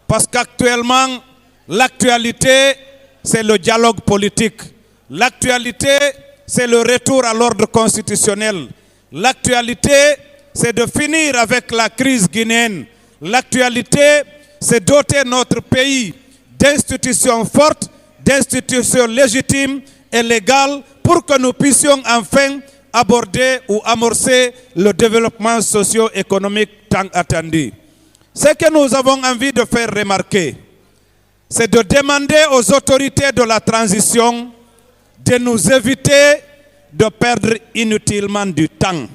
Parce qu'actuellement, l'actualité, c'est le dialogue politique. L'actualité, c'est le retour à l'ordre constitutionnel. L'actualité, c'est de finir avec la crise guinéenne. L'actualité, c'est doter notre pays d'institutions fortes, d'institutions légitimes et légales pour que nous puissions enfin aborder ou amorcer le développement socio-économique tant attendu. Ce que nous avons envie de faire remarquer, c'est de demander aux autorités de la transition de nous éviter de perdre inutilement du temps.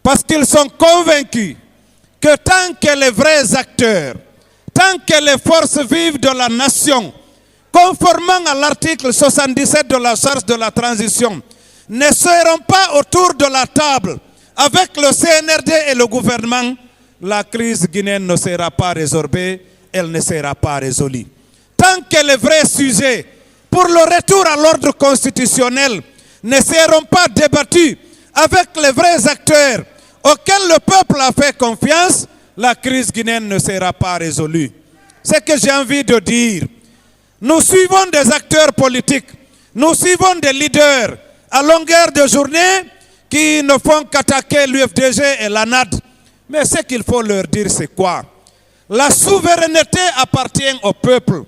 Parce qu'ils sont convaincus que tant que les vrais acteurs, tant que les forces vives de la nation, conformément à l'article 77 de la Charte de la transition, ne seront pas autour de la table avec le CNRD et le gouvernement, la crise guinéenne ne sera pas résorbée, elle ne sera pas résolue. Tant que les vrais sujets pour le retour à l'ordre constitutionnel ne seront pas débattus avec les vrais acteurs auxquels le peuple a fait confiance, la crise guinéenne ne sera pas résolue. C'est ce que j'ai envie de dire. Nous suivons des acteurs politiques, nous suivons des leaders à longueur de journée qui ne font qu'attaquer l'UFDG et l'ANAD. Mais ce qu'il faut leur dire, c'est quoi? La souveraineté appartient au peuple.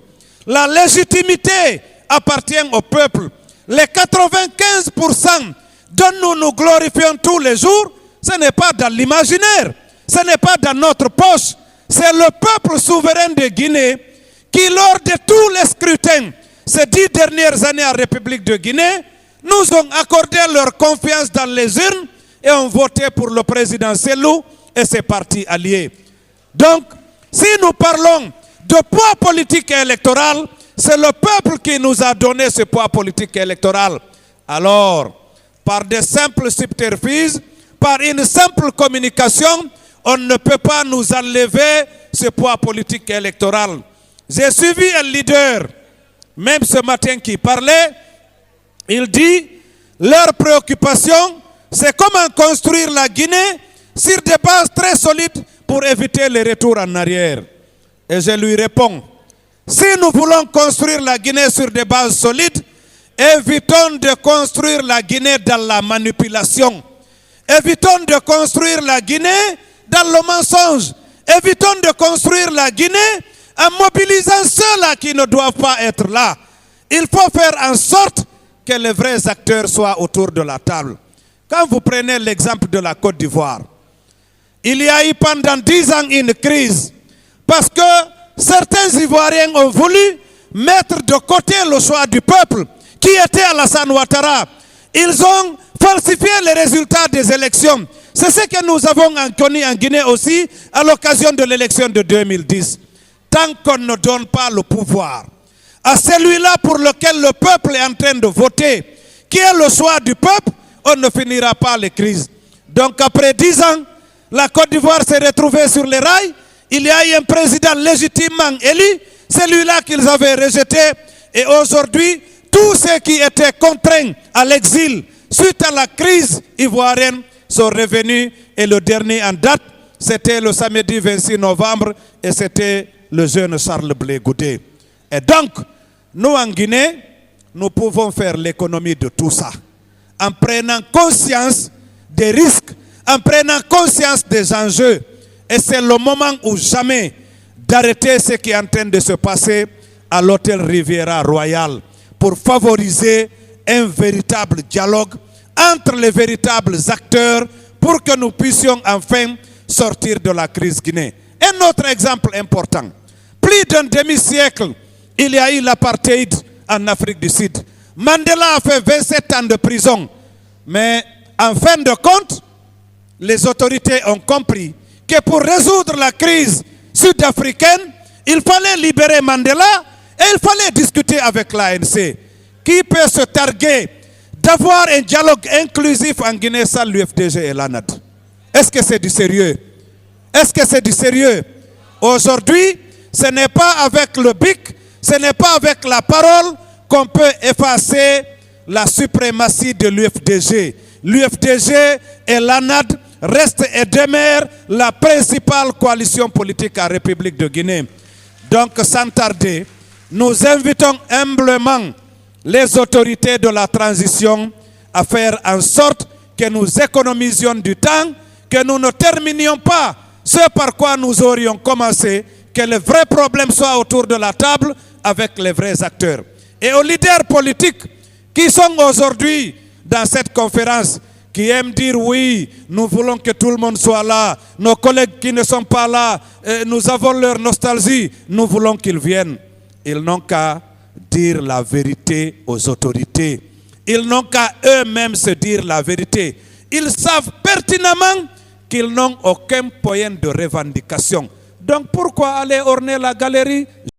La légitimité appartient au peuple. Les 95% dont nous nous glorifions tous les jours, ce n'est pas dans l'imaginaire, ce n'est pas dans notre poche. C'est le peuple souverain de Guinée qui, lors de tous les scrutins, ces 10 dernières années en République de Guinée, nous ont accordé leur confiance dans les urnes et ont voté pour le président Cellou et ses partis alliés. Donc, si nous parlons de poids politique et électoral, c'est le peuple qui nous a donné ce poids politique et électoral. Alors, par des simples subterfuges, par une simple communication, on ne peut pas nous enlever ce poids politique et électoral. J'ai suivi un leader, même ce matin, qui parlait. Il dit, leur préoccupation, c'est comment construire la Guinée sur des bases très solides pour éviter les retours en arrière. Et je lui réponds, si nous voulons construire la Guinée sur des bases solides, évitons de construire la Guinée dans la manipulation. Évitons de construire la Guinée dans le mensonge. Évitons de construire la Guinée en mobilisant ceux-là qui ne doivent pas être là. Il faut faire en sorte que les vrais acteurs soient autour de la table. Quand vous prenez l'exemple de la Côte d'Ivoire, il y a eu pendant 10 ans une crise parce que certains Ivoiriens ont voulu mettre de côté le choix du peuple qui était Alassane Ouattara. Ils ont falsifié les résultats des élections. C'est ce que nous avons connu en Guinée aussi à l'occasion de l'élection de 2010. Tant qu'on ne donne pas le pouvoir à celui-là pour lequel le peuple est en train de voter, qui est le choix du peuple, on ne finira pas les crises. Donc après 10 ans, la Côte d'Ivoire s'est retrouvée sur les rails. Il y a eu un président légitimement élu, celui-là qu'ils avaient rejeté. Et aujourd'hui, tous ceux qui étaient contraints à l'exil suite à la crise ivoirienne sont revenus. Et le dernier en date, c'était le samedi 26 novembre et c'était le jeune Charles Blé Goudé. Et donc, nous en Guinée, nous pouvons faire l'économie de tout ça. En prenant conscience des risques, en prenant conscience des enjeux. Et c'est le moment ou jamais d'arrêter ce qui est en train de se passer à l'hôtel Riviera Royal pour favoriser un véritable dialogue entre les véritables acteurs pour que nous puissions enfin sortir de la crise guinéenne. Un autre exemple important. Plus d'un demi-siècle, il y a eu l'apartheid en Afrique du Sud. Mandela a fait 27 ans de prison. Mais en fin de compte, les autorités ont compris que pour résoudre la crise sud-africaine, il fallait libérer Mandela et il fallait discuter avec l'ANC. Qui peut se targuer d'avoir un dialogue inclusif en Guinée sans l'UFDG et l'ANAD? Est-ce que c'est du sérieux? Est-ce que c'est du sérieux? Aujourd'hui, ce n'est pas avec le BIC, ce n'est pas avec la parole qu'on peut effacer la suprématie de l'UFDG. L'UFDG et l'ANAD restent et demeurent la principale coalition politique en République de Guinée. Donc, sans tarder, nous invitons humblement les autorités de la transition à faire en sorte que nous économisions du temps, que nous ne terminions pas ce par quoi nous aurions commencé, que les vrais problèmes soient autour de la table avec les vrais acteurs. Et aux leaders politiques qui sont aujourd'hui dans cette conférence, qui aiment dire oui, nous voulons que tout le monde soit là, nos collègues qui ne sont pas là, nous avons leur nostalgie, nous voulons qu'ils viennent. Ils n'ont qu'à dire la vérité aux autorités. Ils n'ont qu'à eux-mêmes se dire la vérité. Ils savent pertinemment qu'ils n'ont aucun moyen de revendication. Donc pourquoi aller orner la galerie?